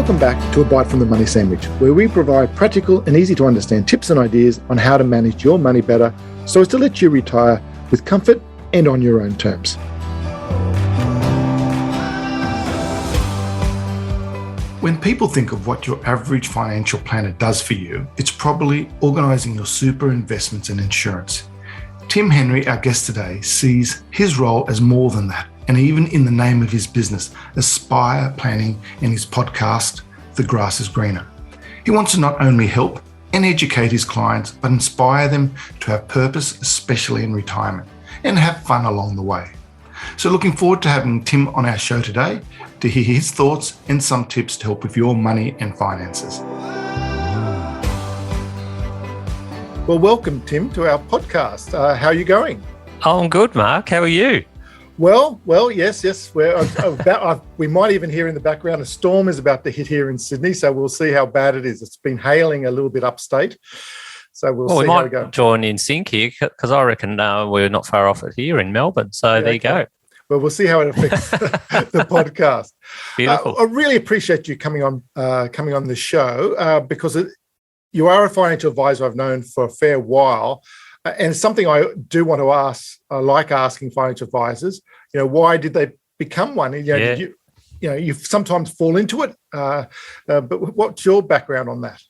Welcome back to A Bite from the Money Sandwich, where we provide practical and easy to understand tips and ideas on how to manage your money better so as to let you retire with comfort and on your own terms. When people think of what your average financial planner does for you, it's probably organising your super investments and insurance. Tim Henry, our guest today, sees his role as more than that. And even in the name of his business, Aspire Planning, and his podcast, The Grass is Greener. He wants to not only help and educate his clients, but inspire them to have purpose, especially in retirement, and have fun along the way. So looking forward to having Tim on our show today to hear his thoughts and some tips to help with your money and finances. Well, welcome, Tim, to our podcast. How are you going? Oh, I'm good, Mark. How are you? Well, yes. We might even hear in the background a storm is about to hit here in Sydney, so we'll see how bad it is. It's been hailing a little bit upstate, so we'll see how we go. We might join in sync here because I reckon we're not far off it here in Melbourne. So yeah, there you go. Well, we'll see how it affects the podcast. Beautiful. I really appreciate you coming on the show because you are a financial advisor I've known for a fair while. And it's something I do want to ask. I like asking financial advisors. Why did they become one? You sometimes fall into it. But what's your background on that?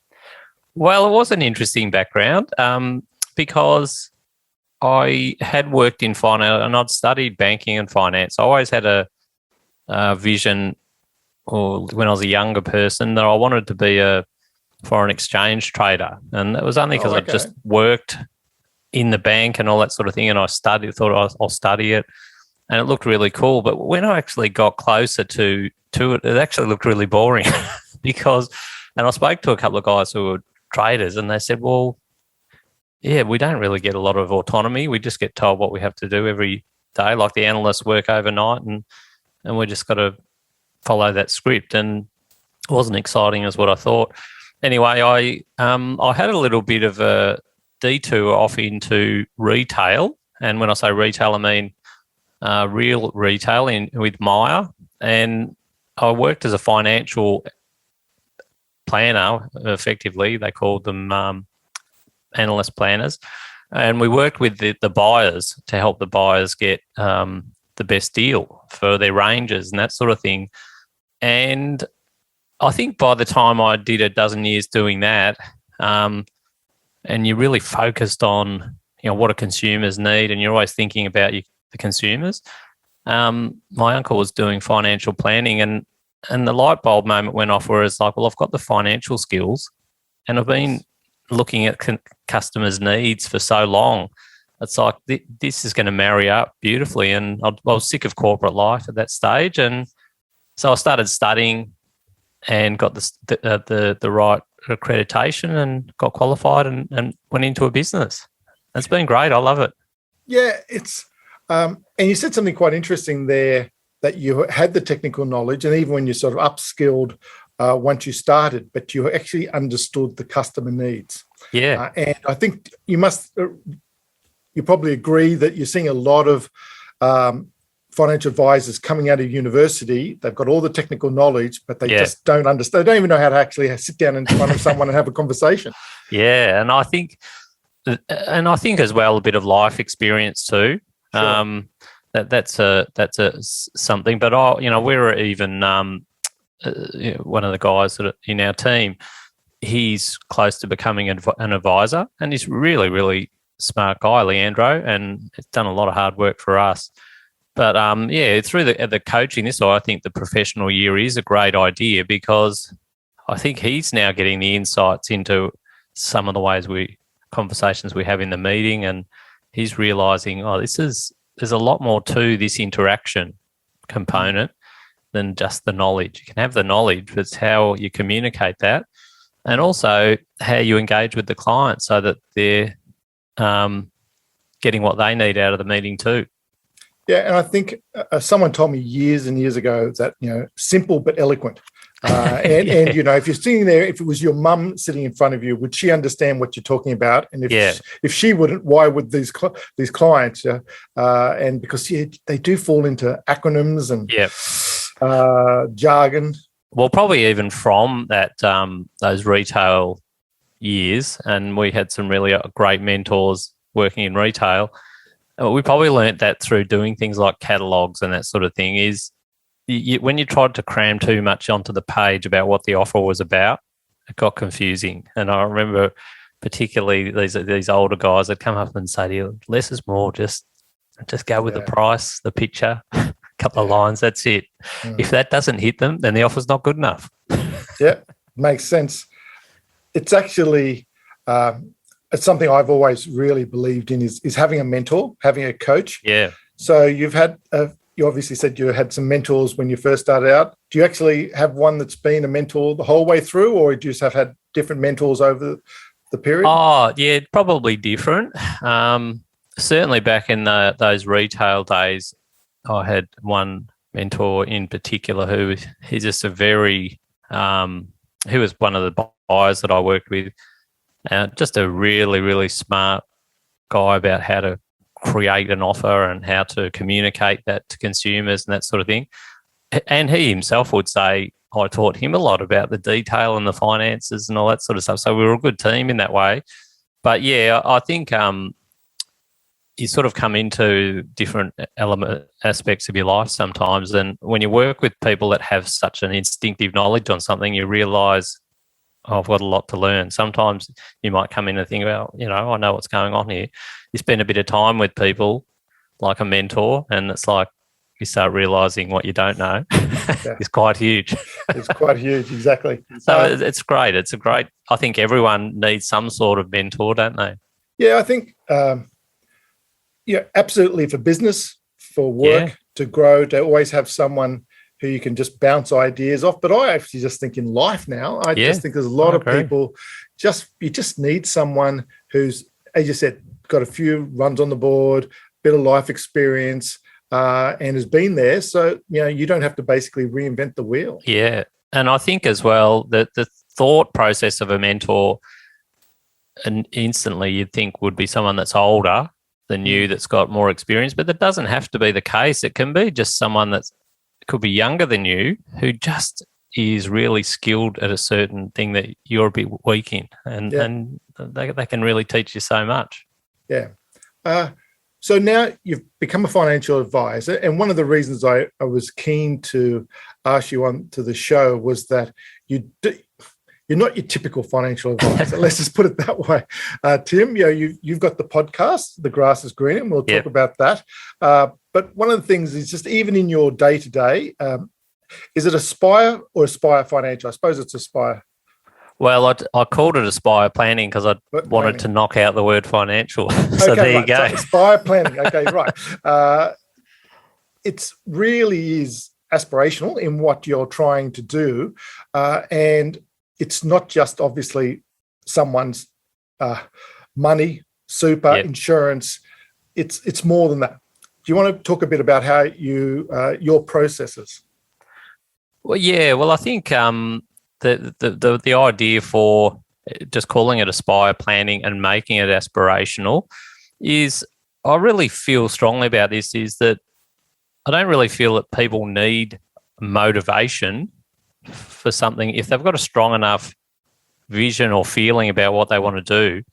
Well, it was an interesting background because I had worked in finance and I'd studied banking and finance. I always had a vision, or when I was a younger person, that I wanted to be a foreign exchange trader, and it was only because I just worked in the bank and all that sort of thing, and I thought I'll study it, and it looked really cool. But when I actually got closer to it, it actually looked really boring and I spoke to a couple of guys who were traders, and they said, well, yeah, we don't really get a lot of autonomy. We just get told what we have to do every day, like the analysts work overnight, and we just got to follow that script, and it wasn't exciting as what I thought. Anyway, I had a little bit of a detour off into retail, and when I say retail, I mean real retail with Myer, and I worked as a financial planner. Effectively, they called them analyst planners, and we worked with the buyers to help the buyers get the best deal for their ranges and that sort of thing. And I think by the time I did a dozen years doing that, and you're really focused on what do consumers need, and you're always thinking about the consumers. My uncle was doing financial planning, and the light bulb moment went off where it's like, well, I've got the financial skills, and I've been looking at customers' needs for so long. It's like this is going to marry up beautifully, and I was sick of corporate life at that stage, and so I started studying and got the right accreditation and got qualified and went into a business. It's been great. I love it. Yeah, it's and you said something quite interesting there, that you had the technical knowledge, and even when you sort of upskilled once you started, but you actually understood the customer needs. Yeah, and I think you probably agree that you're seeing a lot of financial advisors coming out of university. They've got all the technical knowledge, but they just don't understand. They don't even know how to actually sit down in front of someone and have a conversation. Yeah, and I think as well a bit of life experience too. Sure. That's something. But we're even one of the guys that in our team, he's close to becoming an advisor, and he's really, really smart guy, Leandro, and it's done a lot of hard work for us. But through the coaching this way, I think the professional year is a great idea, because I think he's now getting the insights into some of the conversations we have in the meeting, and he's realising, there's a lot more to this interaction component than just the knowledge. You can have the knowledge, but it's how you communicate that, and also how you engage with the client so that they're getting what they need out of the meeting too. Yeah, and I think someone told me years and years ago that, simple but eloquent. And if you're sitting there, if it was your mum sitting in front of you, would she understand what you're talking about? And if she wouldn't, why would these clients? And because they do fall into acronyms and jargon. Well, probably even from that those retail years, and we had some really great mentors working in retail. We probably learnt that through doing things like catalogs and that sort of thing. Is when you tried to cram too much onto the page about what the offer was about, it got confusing. And I remember particularly these older guys that come up and say to you, "Less is more. Just go with the price, the picture, a couple of lines. That's it." If that doesn't hit them, then the offer's not good enough. Yeah, makes sense. It's actually it's something I've always really believed in is having a mentor, having a coach. Yeah. So you've had you obviously said you had some mentors when you first started out. Do you actually have one that's been a mentor the whole way through, or do you just have had different mentors over the period? Oh, yeah, probably different. Certainly back in those retail days, I had one mentor in particular who he's just a very he was one of the buyers that I worked with, just a really, really smart guy about how to create an offer and how to communicate that to consumers and that sort of thing. And he himself would say I taught him a lot about the detail and the finances and all that sort of stuff. So we were a good team in that way. But yeah, I think you sort of come into different aspects of your life sometimes. And when you work with people that have such an instinctive knowledge on something, you realise, oh, I've got a lot to learn. Sometimes you might come in and think, well, I know what's going on here. You spend a bit of time with people like a mentor, and it's like you start realising what you don't know. It's quite huge. It's quite huge, exactly. So it's great. It's a great, I think everyone needs some sort of mentor, don't they? Yeah, I think, absolutely, for business, for work, to grow, to always have someone who you can just bounce ideas off. But I actually just think in life now, I just think there's a lot of people, you just need someone who's, as you said, got a few runs on the board, bit of life experience, and has been there. So, you don't have to basically reinvent the wheel. Yeah. And I think as well that the thought process of a mentor, and instantly you'd think would be someone that's older than you, that's got more experience, but that doesn't have to be the case. It can be just someone that could be younger than you who just is really skilled at a certain thing that you're a bit weak in, and they can really teach you so much. Yeah. So now you've become a financial advisor, and one of the reasons I was keen to ask you on to the show was that you're not your typical financial advisor. Let's just put it that way. Tim, you've got the podcast, The Grass is Green, and we'll talk about that. But one of the things is just even in your day-to-day, is it Aspire or Aspire Financial? I suppose it's Aspire. Well, I called it Aspire Planning because I wanted to knock out the word financial. So there you go. So Aspire Planning. Okay, right. It really is aspirational in what you're trying to do. And it's not just obviously someone's money, super, insurance. It's more than that. Do you want to talk a bit about how your processes? Well, yeah. Well, I think the idea for just calling it Aspire Planning and making it aspirational is, I really feel strongly about this, is that I don't really feel that people need motivation for something. If they've got a strong enough vision or feeling about what they want to do,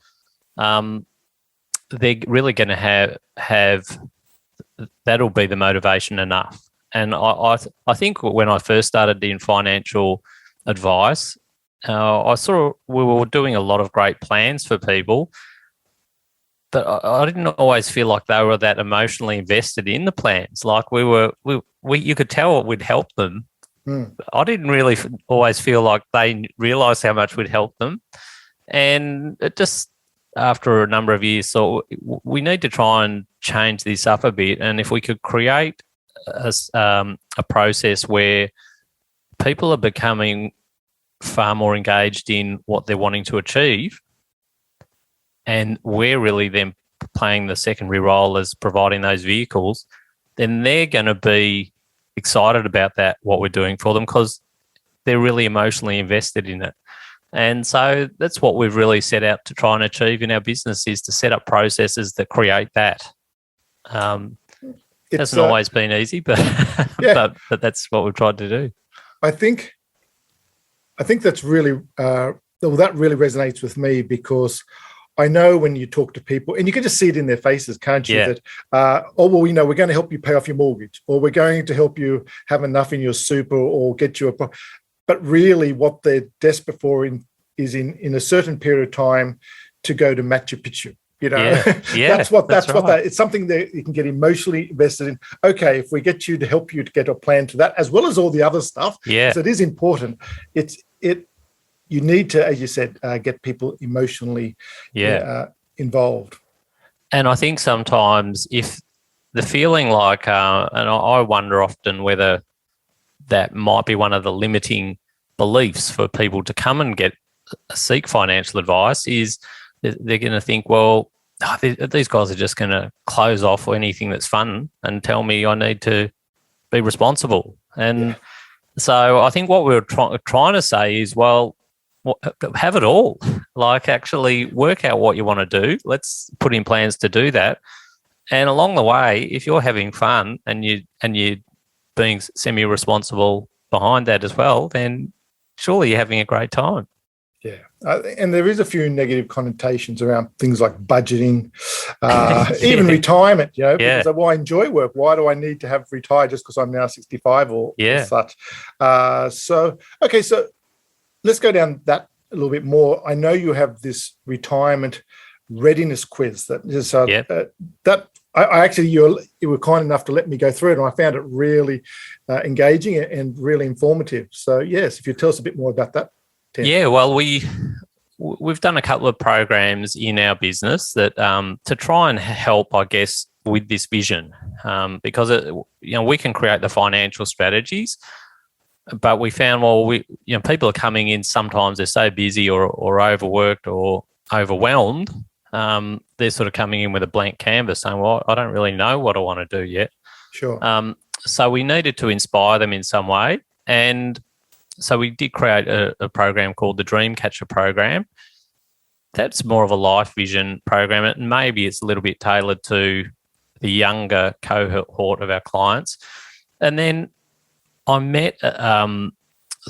they're really going to have that'll be the motivation enough. And I think when I first started in financial advice, I saw we were doing a lot of great plans for people, but I didn't always feel like they were that emotionally invested in the plans. Like you could tell it would help them. I didn't really always feel like they realised how much we'd help them. And it just, after a number of years, so we need to try and change this up a bit. And if we could create a process where people are becoming far more engaged in what they're wanting to achieve, and we're really then playing the secondary role as providing those vehicles, then they're going to be excited about that, what we're doing for them, because they're really emotionally invested in it. And so that's what we've really set out to try and achieve in our business, is to set up processes that create that. It hasn't always been easy, but but that's what we've tried to do. I think I think that's really, that really resonates with me, because I know when you talk to people, and you can just see it in their faces, can't you? Yeah. That, we're going to help you pay off your mortgage, or we're going to help you have enough in your super, or get you but really what they're desperate for is in a certain period of time to go to Machu Picchu. That's what it's something that you can get emotionally invested in. Okay, if we get you to help you to get a plan to that, as well as all the other stuff, because it is important. You need to, as you said, get people emotionally involved. And I think sometimes if the feeling like, and I wonder often whether that might be one of the limiting beliefs for people to come and seek financial advice, is they're going to think, well, these guys are just going to close off anything that's fun and tell me I need to be responsible. And so I think what we're trying to say is, well, have it all. Like, actually work out what you want to do. Let's put in plans to do that. And along the way, if you're having fun and you're being semi-responsible behind that as well, then surely you're having a great time. Yeah. And there is a few negative connotations around things like budgeting, even retirement, because I enjoy work. Why do I need to have retired just because I'm now 65 or such? So let's go down that a little bit more. I know you have this retirement readiness quiz that is that I actually, you were kind enough to let me go through it, and I found it really engaging and really informative. So yes, if you tell us a bit more about that. Tim. Yeah, well, we've done a couple of programs in our business that to try and help, I guess, with this vision, because we can create the financial strategies, but we found people are coming in. Sometimes they're so busy or overworked or overwhelmed. They're sort of coming in with a blank canvas, saying, "Well, I don't really know what I want to do yet." Sure. So we needed to inspire them in some way, and so we did create a program called the Dreamcatcher program. That's more of a life vision program, and maybe it's a little bit tailored to the younger cohort of our clients. And then I met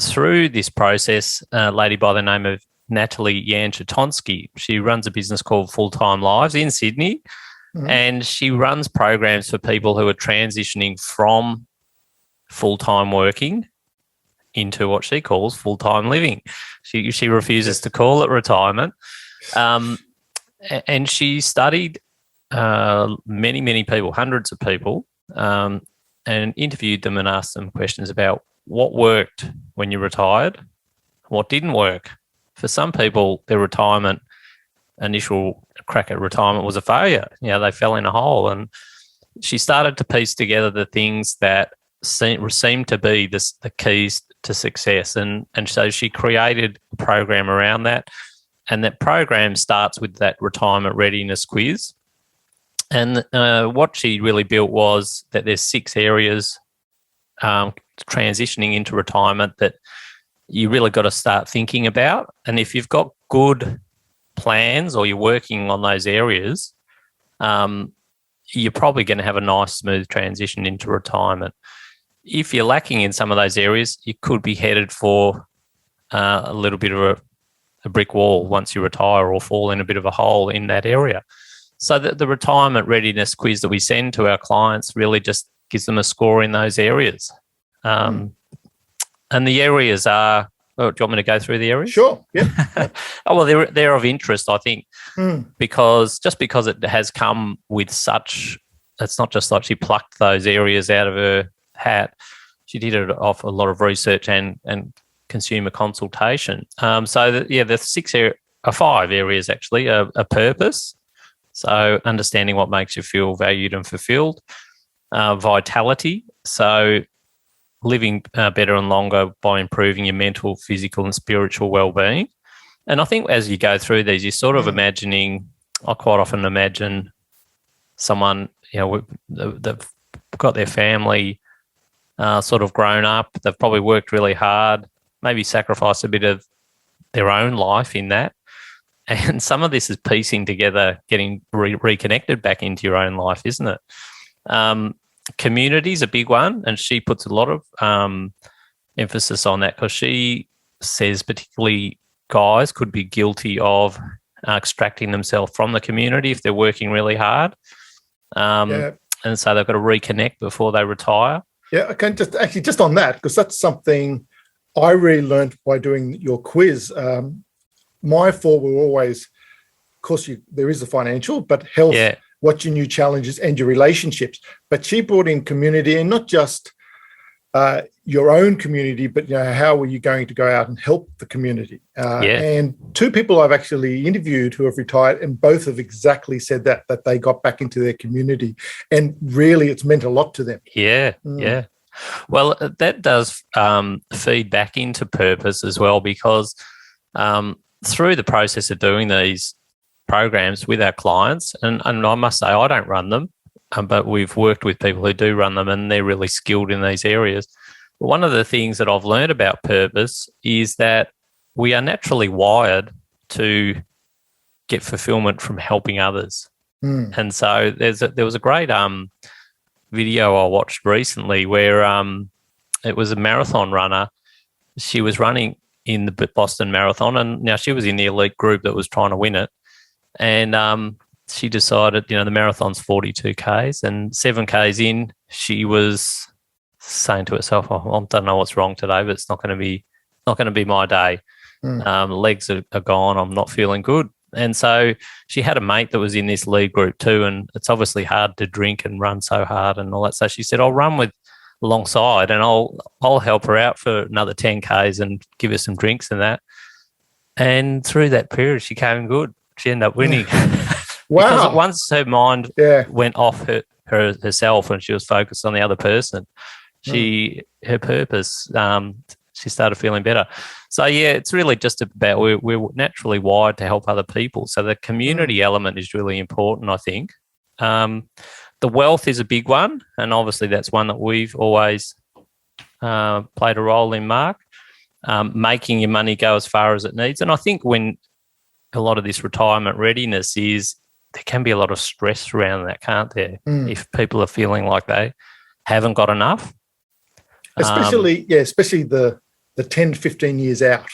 through this process a lady by the name of Natalie Yanchatonsky. She runs a business called Full Time Lives in Sydney, and she runs programs for people who are transitioning from full-time working into what she calls full-time living. She refuses to call it retirement. And she studied many people, hundreds of people, and interviewed them and asked them questions about what worked when you retired, what didn't work. For some people, their initial crack at retirement was a failure. They fell in a hole. And she started to piece together the things that seemed to be the keys to success. And so she created a program around that. And that program starts with that retirement readiness quiz. And what she really built was that there's 6 areas transitioning into retirement that you really got to start thinking about. And if you've got good plans or you're working on those areas, you're probably going to have a nice, smooth transition into retirement. If you're lacking in some of those areas, you could be headed for a little bit of a brick wall once you retire, or fall in a bit of a hole in that area. So the retirement readiness quiz that we send to our clients really just gives them a score in those areas. And the areas are, do you want me to go through the areas? Sure, yeah. They're of interest, I think, because it has come with such, it's not just like she plucked those areas out of her hat. She did it off a lot of research and consumer consultation. The 5 areas actually are purpose. So understanding what makes you feel valued and fulfilled. Vitality. So living better and longer by improving your mental, physical and spiritual well-being. And I think as you go through these, you're sort of imagining, I quite often imagine someone, they've got their family sort of grown up. They've probably worked really hard, maybe sacrificed a bit of their own life in that. And some of this is piecing together, getting reconnected back into your own life, isn't it? Community is a big one, and she puts a lot of emphasis on that because she says particularly guys could be guilty of extracting themselves from the community if they're working really hard. And so they've got to reconnect before they retire. Yeah, I can just on that, because that's something I really learned by doing your quiz. My four were always, of course, there is the financial, but health, what's your new challenges, and your relationships. But she brought in community, and not just your own community, but how are you going to go out and help the community? And two people I've actually interviewed who have retired, and both have exactly said that they got back into their community, and really it's meant a lot to them. Yeah. Well, that does feed back into purpose as well, because through the process of doing these programs with our clients, and I must say I don't run them, but we've worked with people who do run them, and they're really skilled in these areas. But one of the things that I've learned about purpose is that we are naturally wired to get fulfillment from helping others. And so there was a great video I watched recently where it was a marathon runner. She was running in the Boston Marathon, and now she was in the elite group that was trying to win it. And she decided, the marathon's 42 Ks, and 7 Ks in, she was saying to herself, I don't know what's wrong today, but it's not going to be my day. Legs are gone. I'm not feeling good. And so she had a mate that was in this lead group too, and it's obviously hard to drink and run so hard and all that. So she said, I'll run alongside, and I'll help her out for another 10 Ks and give her some drinks and that. And through that period, she came good. She ended up winning. Wow. Because once her mind went off herself and she was focused on the other person, her purpose, she started feeling better. So, it's really just about we're naturally wired to help other people. So the community element is really important, I think. The wealth is a big one, and obviously that's one that we've always played a role in, Mark, making your money go as far as it needs. And I think when a lot of this retirement readiness is, there can be a lot of stress around that, can't there? If people are feeling like they haven't got enough. Especially the 10, 15 years out.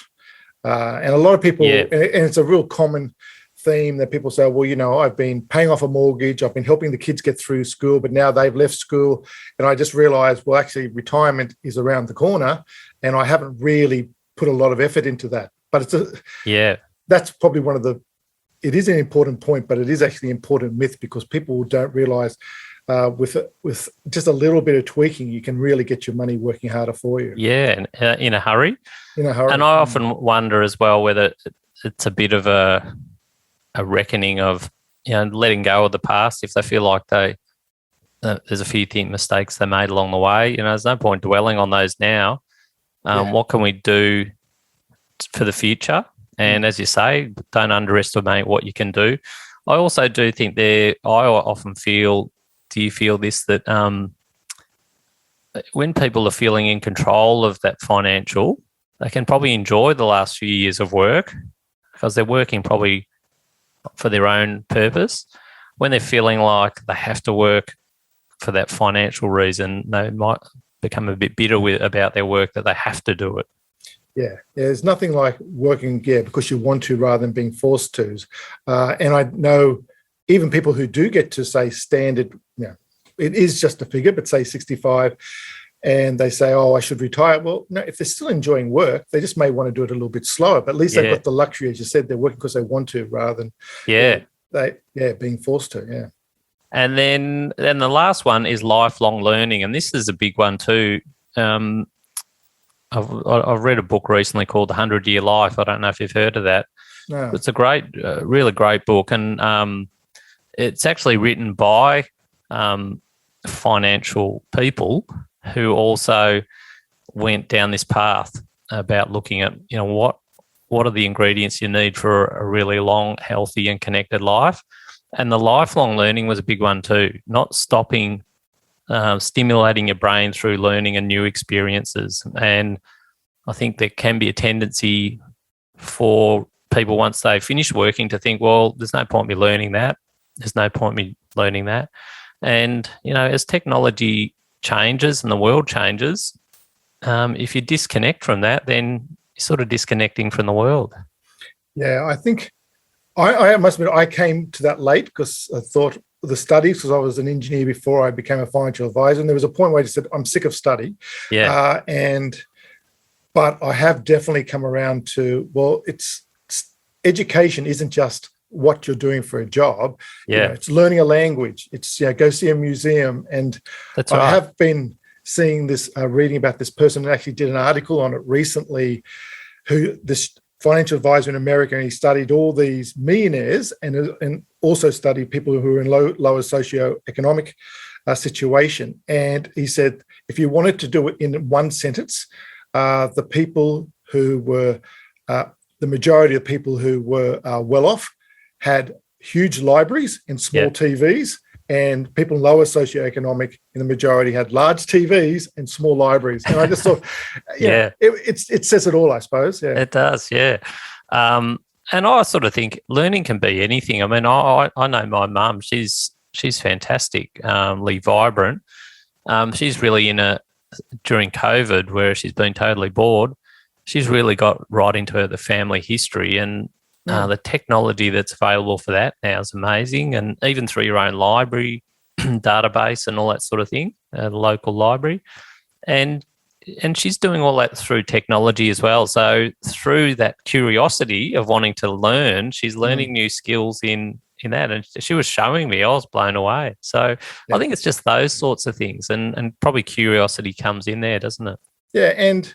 And a lot of people, and it's a real common theme that people say, well, I've been paying off a mortgage, I've been helping the kids get through school, but now they've left school, and I just realized, well, actually retirement is around the corner, and I haven't really put a lot of effort into that. But that's probably it is an important point, but it is actually an important myth, because people don't realize with just a little bit of tweaking, you can really get your money working harder for you. Yeah, in a hurry. In a hurry. And I often wonder as well whether it's a bit of a reckoning of letting go of the past. If they feel like there's a few mistakes they made along the way, there's no point dwelling on those now. What can we do for the future? And as you say, don't underestimate what you can do. I also do think I often feel, do you feel this, that when people are feeling in control of that financial, they can probably enjoy the last few years of work because they're working probably for their own purpose. When they're feeling like they have to work for that financial reason, they might become a bit bitter about their work, that they have to do it. Yeah, there's nothing like working because you want to rather than being forced to. And I know even people who do get to, say, standard, it is just a figure, but say 65, and they say, I should retire. Well, no, if they're still enjoying work, they just may want to do it a little bit slower, but at least they've got the luxury, as you said, they're working because they want to rather than being forced to, And then the last one is lifelong learning, and this is a big one too. I've read a book recently called The 100-Year Life. I don't know if you've heard of that. No. It's a great, really great book, and it's actually written by financial people who also went down this path about looking at, what are the ingredients you need for a really long, healthy and connected life. And the lifelong learning was a big one too, not stopping, stimulating your brain through learning and new experiences. And I think there can be a tendency for people once they finish working to think, well, there's no point me learning that. There's no point me learning that. And, as technology changes and the world changes, if you disconnect from that, then you sort of disconnecting from the world. Yeah, I think I must admit I came to that late because I thought the studies, because I was an engineer before I became a financial advisor, and there was a point where I just said, I'm sick of study. Yeah. But I have definitely come around to, well, it's education isn't just what you're doing for a job. Yeah. It's learning a language. It's go see a museum. And That's right. I have been seeing this, reading about this person who actually did an article on it recently, who this financial advisor in America, and he studied all these millionaires and also studied people who are in lower socioeconomic situation. And he said, if you wanted to do it in one sentence, the people who were, the majority of people who were well off had huge libraries and small TVs, and people in lower socioeconomic in the majority had large TVs and small libraries. And I just thought, it says it all, I suppose. Yeah, it does. Yeah. And I sort of think learning can be anything. I mean, I know my mum, she's fantastically vibrant. She's really during COVID, where she's been totally bored, she's really got right into the family history, and the technology that's available for that now is amazing. And even through your own library database and all that sort of thing, the local library. And she's doing all that through technology as well. So through that curiosity of wanting to learn, she's learning new skills in that. And she was showing me, I was blown away. So I think it's just those sorts of things. And probably curiosity comes in there, doesn't it? Yeah. And,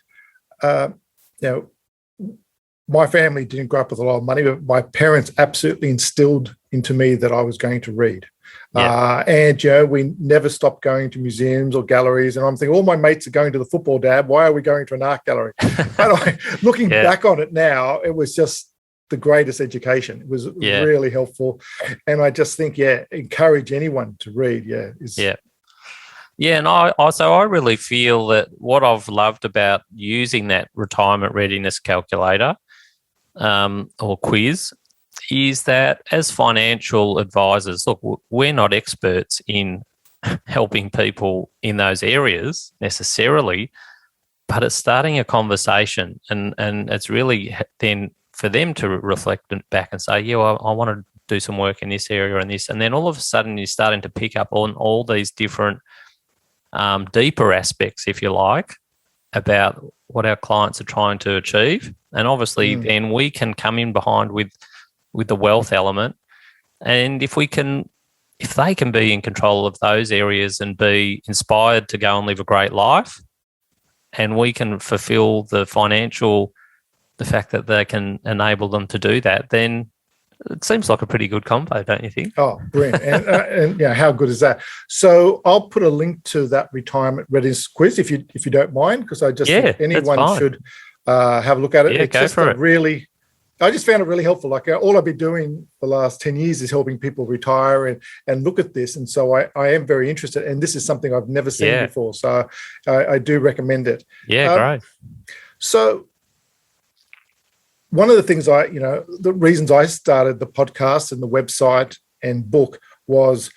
my family didn't grow up with a lot of money, but my parents absolutely instilled into me that I was going to read. And we never stopped going to museums or galleries. And I'm thinking, all my mates are going to the football, Dad. Why are we going to an art gallery? But looking back on it now, it was just the greatest education. It was really helpful. And I just think, encourage anyone to read. And I really feel that what I've loved about using that retirement readiness calculator or quiz is that as financial advisors, look, we're not experts in helping people in those areas necessarily, but it's starting a conversation, and it's really then for them to reflect back and say, I want to do some work in this area and this, and then all of a sudden you're starting to pick up on all these different deeper aspects, if you like, about what our clients are trying to achieve. And obviously then we can come in behind with the wealth element. And if they can be in control of those areas and be inspired to go and live a great life, and we can fulfill the fact that they can enable them to do that, then it seems like a pretty good combo, don't you think? Oh, brilliant. And how good is that? So I'll put a link to that retirement readiness quiz if you don't mind, because I just think anyone should have a look at it. Yeah, go for it. I just found it really helpful. Like all I've been doing the last 10 years is helping people retire and look at this. And so I am very interested. And this is something I've never seen before. So I do recommend it. Yeah, great. So one of the things the reasons I started the podcast and the website and book was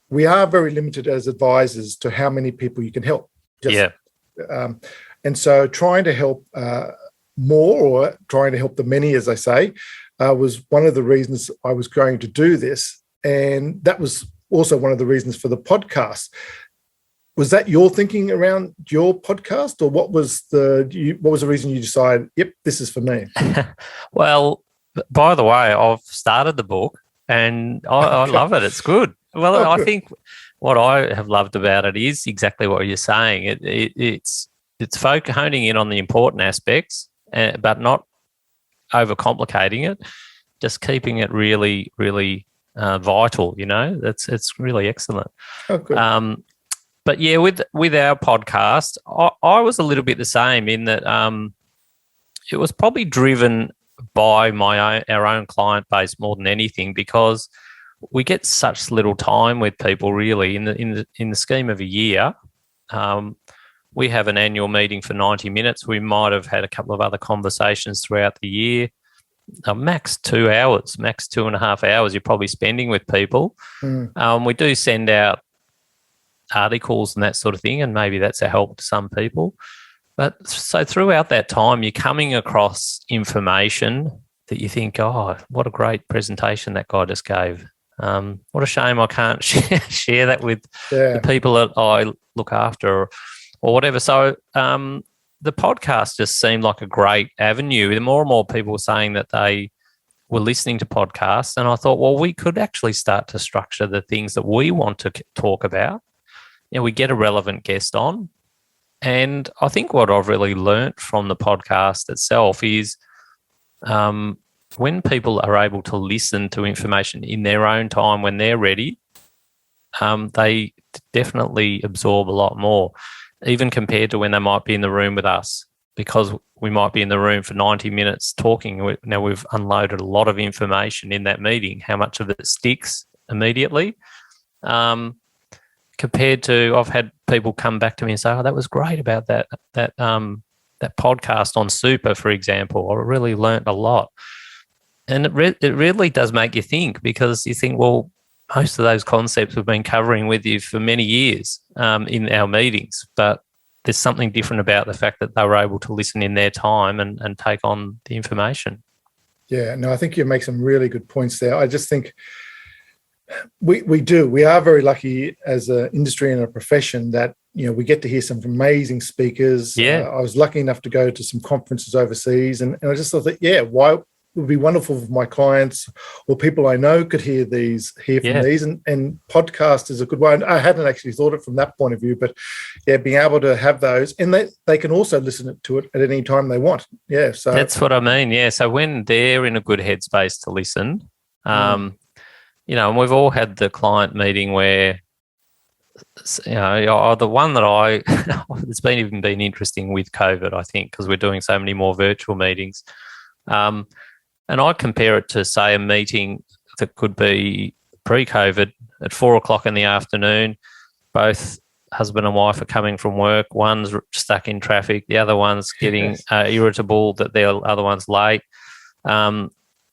we are very limited as advisors to how many people you can help. And so trying to help more, or trying to help the many, as I say, was one of the reasons I was going to do this. And that was also one of the reasons for the podcast. Was that your thinking around your podcast, or what was the reason you decided, yep, this is for me? Well, by the way, I've started the book and I love it. It's good. Well, I think what I have loved about it is exactly what you're saying. It's honing in on the important aspects, but not overcomplicating it, just keeping it really, really vital, it's really excellent. Oh, good. But yeah, with our podcast, I was a little bit the same in that it was probably driven by our own client base more than anything, because we get such little time with people really in the scheme of a year. We have an annual meeting for 90 minutes. We might have had a couple of other conversations throughout the year. Max 2 hours, max 2.5 hours you're probably spending with people. We do send out articles and that sort of thing, and maybe that's a help to some people. But so throughout that time, you're coming across information that you think, oh, what a great presentation that guy just gave. What a shame I can't share that with the people that I look after or whatever. So the podcast just seemed like a great avenue. And more people were saying that they were listening to podcasts. And I thought, well, we could actually start to structure the things that we want to talk about. We get a relevant guest on. And I think what I've really learnt from the podcast itself is when people are able to listen to information in their own time when they're ready, they definitely absorb a lot more, even compared to when they might be in the room with us, because we might be in the room for 90 minutes talking. Now we've unloaded a lot of information in that meeting. How much of it sticks immediately? Compared to, I've had people come back to me and say, "Oh, that was great about that podcast on super, for example. I really learnt a lot." And it really does make you think, because you think, well, most of those concepts we've been covering with you for many years in our meetings, but there's something different about the fact that they were able to listen in their time and take on the information. Yeah, no, I think you make some really good points there. I just think we are very lucky as an industry and a profession that, we get to hear some amazing speakers. Yeah. I was lucky enough to go to some conferences overseas, and I just thought that, why it would be wonderful if my clients or people I know could hear from these, and podcast is a good one. I hadn't actually thought it from that point of view, but being able to have those, and they can also listen to it at any time they want. Yeah, so that's what I mean. Yeah, so when they're in a good headspace to listen, and we've all had the client meeting where, the one that it's even been interesting with COVID, I think, because we're doing so many more virtual meetings. And I compare it to, say, a meeting that could be pre-COVID at 4:00 in the afternoon. Both husband and wife are coming from work. One's stuck in traffic. The other one's getting irritable that the other one's late.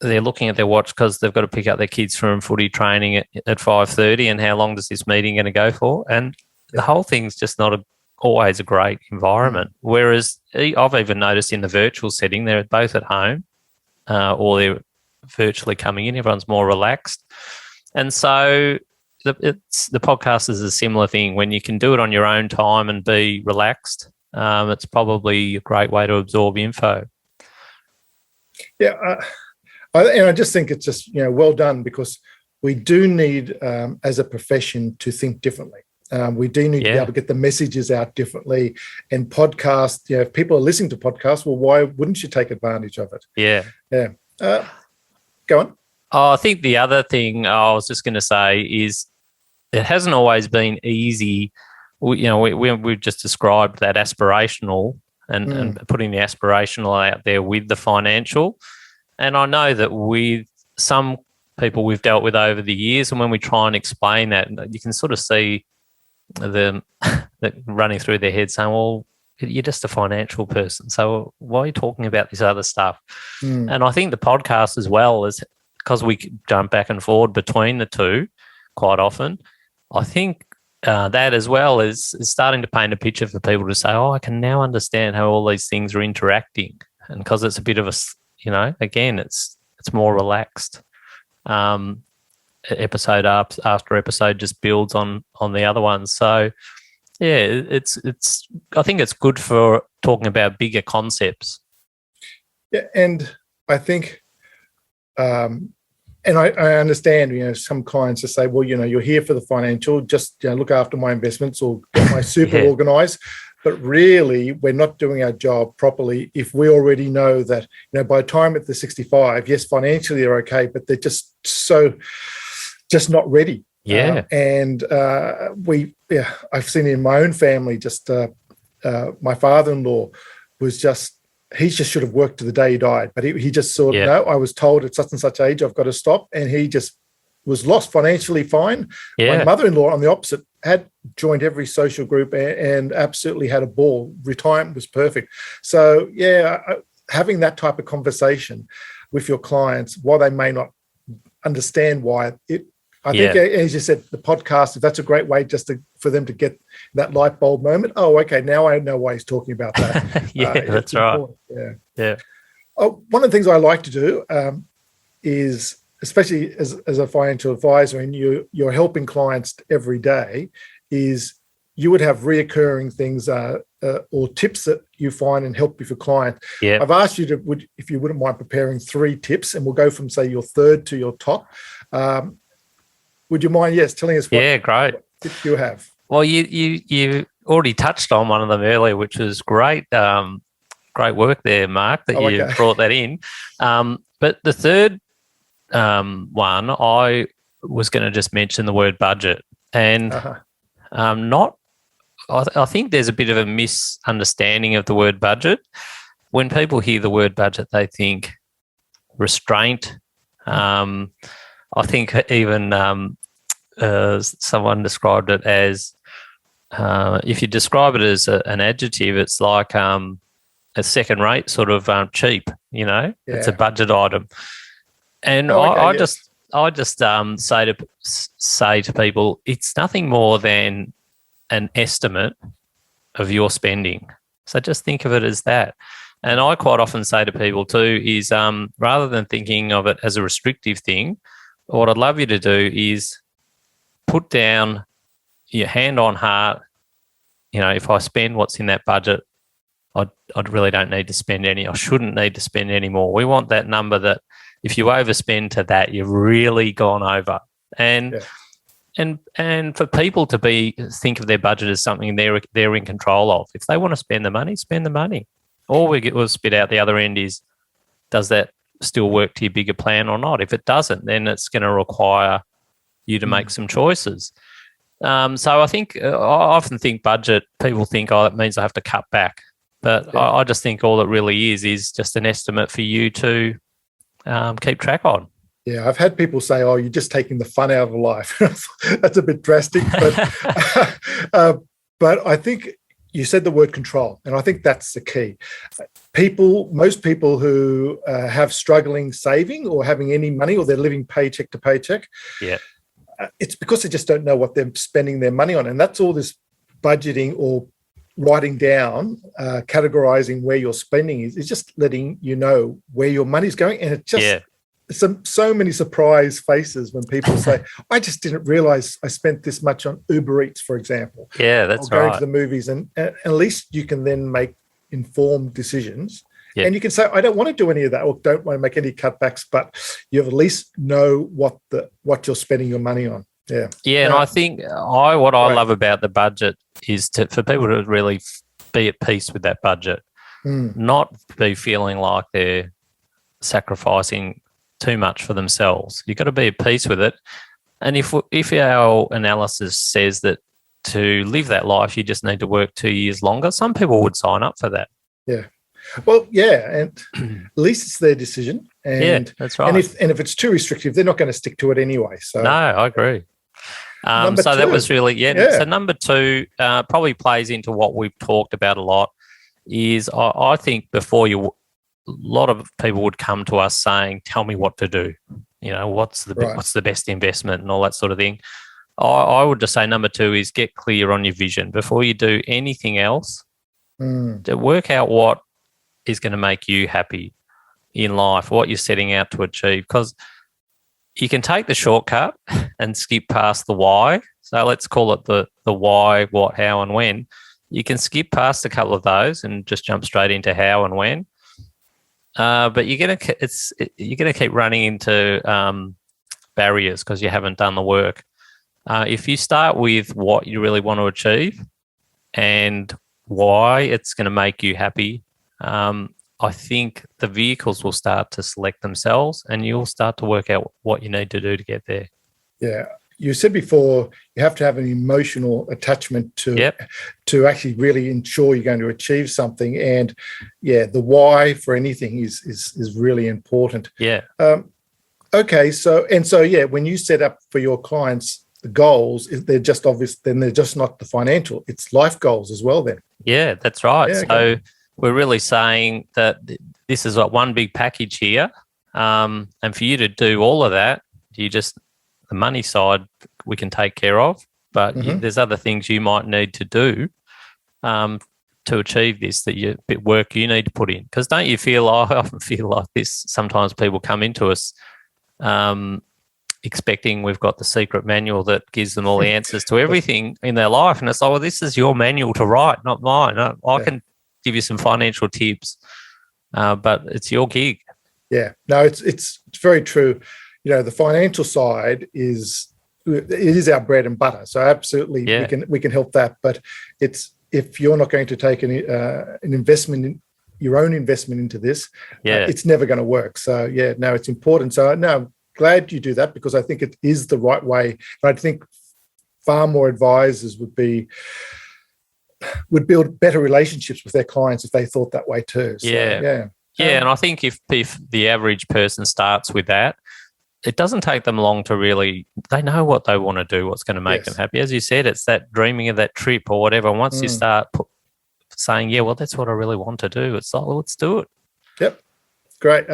They're looking at their watch because they've got to pick up their kids from footy training at 5:30, and how long does this meeting going to go for? And the whole thing's just not always a great environment. Whereas I've even noticed in the virtual setting, they're both at home or they're virtually coming in. Everyone's more relaxed. And so the podcast is a similar thing. When you can do it on your own time and be relaxed, it's probably a great way to absorb info. Yeah, I just think it's just, well done, because we do need, as a profession, to think differently. We do need to be able to get the messages out differently. And podcast, if people are listening to podcasts, well, why wouldn't you take advantage of it? Yeah. Go on. Oh, I think the other thing I was just going to say is it hasn't always been easy. We've just described that aspirational and putting the aspirational out there with the financial. And I know that with some people we've dealt with over the years, and when we try and explain that, you can sort of see them running through their head saying, well, you're just a financial person, so why are you talking about this other stuff? And I think the podcast as well, is because we jump back and forward between the two quite often, I think that as well is starting to paint a picture for people to say, oh, I can now understand how all these things are interacting. And because it's a bit of again, it's more relaxed. Episode after episode just builds on the other ones. So yeah, it's I think it's good for talking about bigger concepts. Yeah, and I think and I understand, some clients just say, well, you're here for the financial, just look after my investments or get my super organized. But really, we're not doing our job properly if we already know that, by the time at the 65, yes, financially they're okay, but they're just not ready. Yeah. I've seen it in my own family, just my father-in-law he just should have worked to the day he died, but he just thought, no, I was told at such and such age, I've got to stop. And he just was lost financially fine. Yeah. My mother-in-law, on the opposite, had joined every social group and absolutely had a ball. Retirement was perfect. So, having that type of conversation with your clients, while they may not understand why, it I think, as you said, the podcast, if that's a great way for them to get that light bulb moment. Oh, okay, now I know why he's talking about that. That's right. Yeah. One of the things I like to do is, especially as a financial advisor, and you're helping clients every day, is you would have reoccurring things or tips that you find and help with your client. Yeah. I've asked you if you wouldn't mind preparing 3 tips, and we'll go from, say, your third to your top. Would you mind, telling us great. What tips you have? Well, you already touched on one of them earlier, which was great. Great work there, Mark, that you brought that in. But the third one, I was going to just mention the word budget. And I think there's a bit of a misunderstanding of the word budget. When people hear the word budget, they think restraint. I think even someone described it as, if you describe it as an adjective, it's like a second-rate sort of cheap. It's a budget item. And I just say to people, it's nothing more than an estimate of your spending. So just think of it as that. And I quite often say to people too is, rather than thinking of it as a restrictive thing, what I'd love you to do is put down your hand on heart. If I spend what's in that budget, I really don't need to spend any. I shouldn't need to spend any more. We want that number that if you overspend to that, you've really gone over. And for people to think of their budget as something they're in control of. If they want to spend the money, spend the money. All we'll spit out the other end is, does that still work to your bigger plan or not? If it doesn't, then it's going to require you to make some choices. So I think I often think budget, people think, it means I have to cut back. But I just think all it really is just an estimate for you to keep track on. Yeah, I've had people say, you're just taking the fun out of life. That's a bit drastic. But, but I think you said the word control, and I think that's the key. Most people who have struggling saving or having any money, or they're living paycheck to paycheck, it's because they just don't know what they're spending their money on. And that's all this budgeting or writing down, categorizing where your spending is just letting you know where your money's going. And it just so many surprise faces when people say, I just didn't realize I spent this much on Uber Eats, for example. Yeah, that's or right. Going to the movies, and at least you can then make informed decisions. And you can say, I don't want to do any of that, or don't want to make any cutbacks, but you at least know what you're spending your money on. Yeah. Yeah, and I think I love about the budget is for people to really be at peace with that budget, not be feeling like they're sacrificing too much for themselves. You've got to be at peace with it. And if our analysis says that to live that life, you just need to work 2 years longer, some people would sign up for that. Yeah. Well, and at least it's their decision. And, that's right. And if it's too restrictive, they're not going to stick to it anyway. So no, I agree. So that was really, So number 2 probably plays into what we've talked about a lot is I think a lot of people would come to us saying, tell me what to do. What's the best investment and all that sort of thing. I would just say number 2 is get clear on your vision before you do anything else. To work out what is going to make you happy in life, what you're setting out to achieve, because you can take the shortcut and skip past the why. So let's call it the why, what, how, and when. You can skip past a couple of those and just jump straight into how and when. But you're gonna keep running into barriers because you haven't done the work. If you start with what you really want to achieve and why it's going to make you happy, I think the vehicles will start to select themselves, and you'll start to work out what you need to do to get there. Yeah. You said before you have to have an emotional attachment to actually really ensure you're going to achieve something. And the why for anything is really important. Yeah. Okay. So when you set up for your clients the goals, they're just obvious, then they're just not the financial, it's life goals as well then. Yeah, that's right. Yeah, so we're really saying that this is one big package here. And for you to do all of that, you just the money side we can take care of, but there's other things you might need to do to achieve this, that bit work you need to put in. Because don't you feel, I often feel like this, sometimes people come into us expecting we've got the secret manual that gives them all the answers to everything in their life. And it's like, well, this is your manual to write, not mine. I can give you some financial tips, but it's your gig. Yeah, no, it's very true. The financial side is our bread and butter. So absolutely, we can help that. But if you're not going to take an investment in your own investment into this, it's never going to work. So it's important. So no, I'm glad you do that, because I think it is the right way. And I think far more advisors would build better relationships with their clients if they thought that way too. So, and I think if the average person starts with that, it doesn't take them long to really, they know what they want to do, what's going to make them happy. As you said, it's that dreaming of that trip or whatever. Once you start saying, well, that's what I really want to do, it's like, well, let's do it. Yep. Great.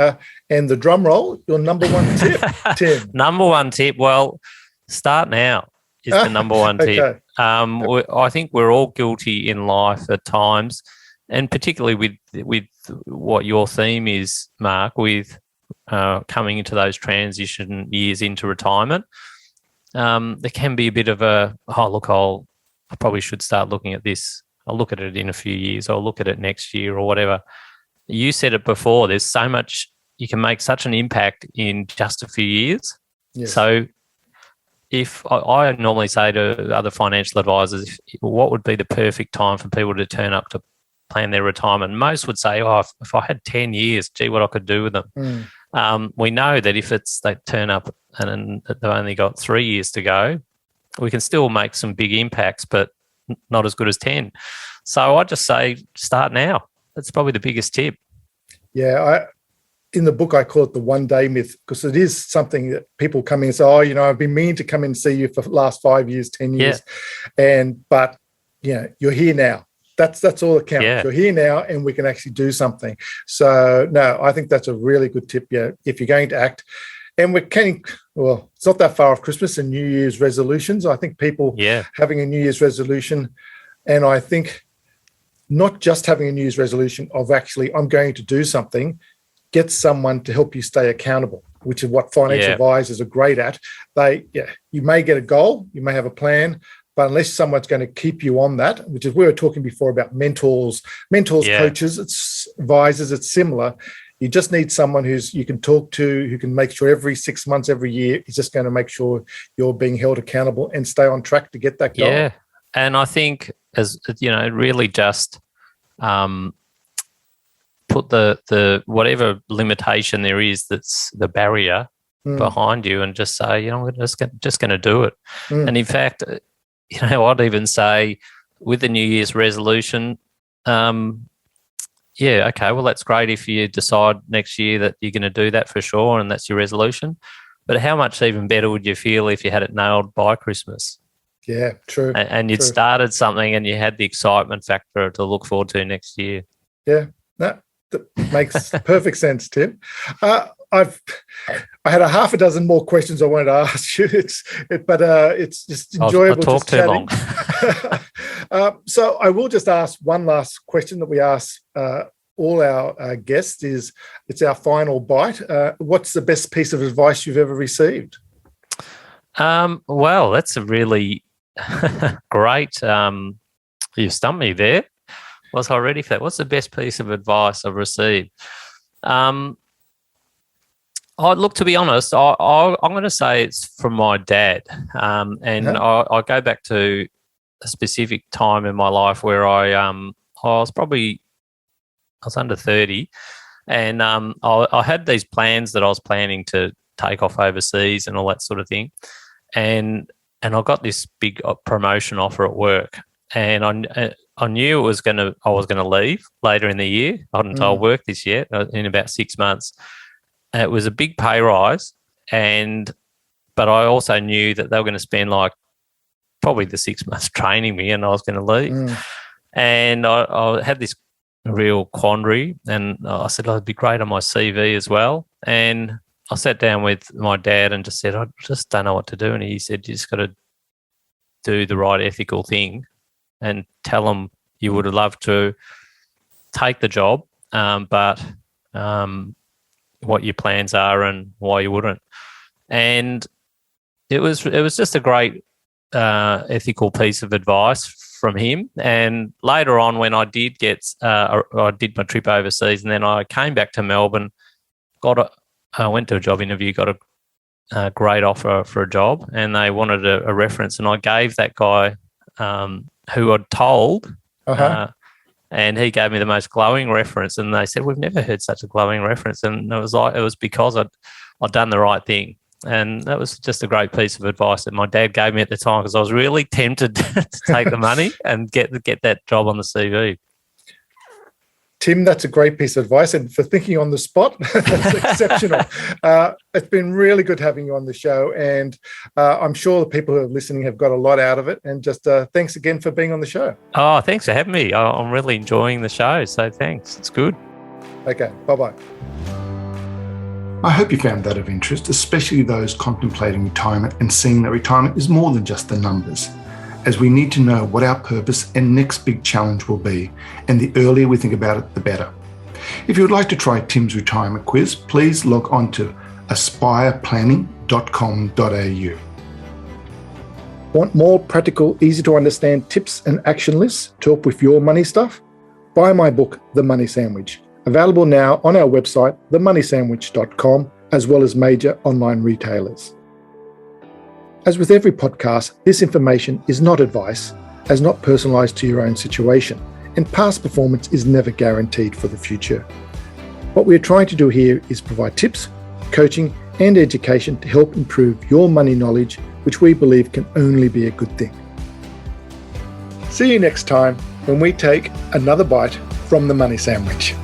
And the drum roll, your number one tip, Tim. Number one tip, well, start now is the number one tip. I think we're all guilty in life at times, and particularly with what your theme is, Mark, with coming into those transition years into retirement, there can be a bit of I probably should start looking at this. I'll look at it in a few years. I'll look at it next year or whatever. You said it before, there's so much, you can make such an impact in just a few years. Yes. So if I normally say to other financial advisors, what would be the perfect time for people to turn up to plan their retirement? Most would say, if I had 10 years, gee, what I could do with them. We know that if they turn up and they've only got 3 years to go, we can still make some big impacts, but not as good as 10. So I just say start now. That's probably the biggest tip. Yeah, in the book I call it the one-day myth, because it is something that people come in and say, I've been meaning to come in and see you for the last 5 years, 10 years. But you're here now. That's all that counts. You're here now, and we can actually do something. So, no, I think that's a really good tip. Yeah, if you're going to act, and it's not that far off Christmas and New Year's resolutions. I think people having a New Year's resolution, and I think not just having a New Year's resolution of actually, I'm going to do something, get someone to help you stay accountable, which is what financial advisors are great at. You may get a goal, you may have a plan, but unless someone's going to keep you on that, which is, we were talking before about mentors, coaches, it's advisors, it's similar. You just need someone you can talk to, who can make sure every 6 months, every year, is just going to make sure you're being held accountable and stay on track to get that goal. Yeah, and I think, as really just put the whatever limitation there is that's the barrier behind you, and just say, I'm just going to do it. And in fact, I'd even say with the New Year's resolution, okay, well, that's great if you decide next year that you're going to do that for sure, and that's your resolution. But how much even better would you feel if you had it nailed by Christmas? Yeah, true. And you'd started something and you had the excitement factor to look forward to next year. Yeah, that makes perfect sense, Tim. I had a half a dozen more questions I wanted to ask you, but it's just enjoyable. I'll talk too long. So I will just ask one last question that we ask all our guests. It's our final bite. What's the best piece of advice you've ever received? Well, that's a really great. You stumped me there. Was I ready for that? What's the best piece of advice I've received? Look, to be honest, I'm going to say it's from my dad. I go back to a specific time in my life where I was under 30, and I had these plans that I was planning to take off overseas and all that sort of thing. And I got this big promotion offer at work, and I knew I was going to leave later in the year. I hadn't told work this yet, in about 6 months. And it was a big pay rise, but I also knew that they were going to spend probably the 6 months training me, and I was going to leave. And I had this real quandary, and I said, it'd be great on my CV as well. And I sat down with my dad and just said, I just don't know what to do. And he said, you just got to do the right ethical thing and tell them you would have loved to take the job, but what your plans are and why you wouldn't. And it was just a great ethical piece of advice from him. And later on, when I did I did my trip overseas, and then I came back to Melbourne, I went to a job interview, got a great offer for a job, and they wanted a reference, and I gave that guy who I'd told, and he gave me the most glowing reference. And they said, "We've never heard such a glowing reference," and it was because I'd done the right thing. And that was just a great piece of advice that my dad gave me at the time, because I was really tempted to take the money and get that job on the CV. Tim, that's a great piece of advice. And for thinking on the spot, that's exceptional. It's been really good having you on the show. And I'm sure the people who are listening have got a lot out of it. And just thanks again for being on the show. Oh, thanks for having me. I'm really enjoying the show. So thanks. It's good. Okay. Bye-bye. I hope you found that of interest, especially those contemplating retirement and seeing that retirement is more than just the numbers, as we need to know what our purpose and next big challenge will be, and the earlier we think about it, the better. If you would like to try Tim's retirement quiz, please log on to aspireplanning.com.au. Want more practical, easy to understand tips and action lists to help with your money stuff? Buy my book, The Money Sandwich. Available now on our website, themoneysandwich.com, as well as major online retailers. As with every podcast, this information is not advice, as not personalised to your own situation, and past performance is never guaranteed for the future. What we are trying to do here is provide tips, coaching, and education to help improve your money knowledge, which we believe can only be a good thing. See you next time when we take another bite from the Money Sandwich.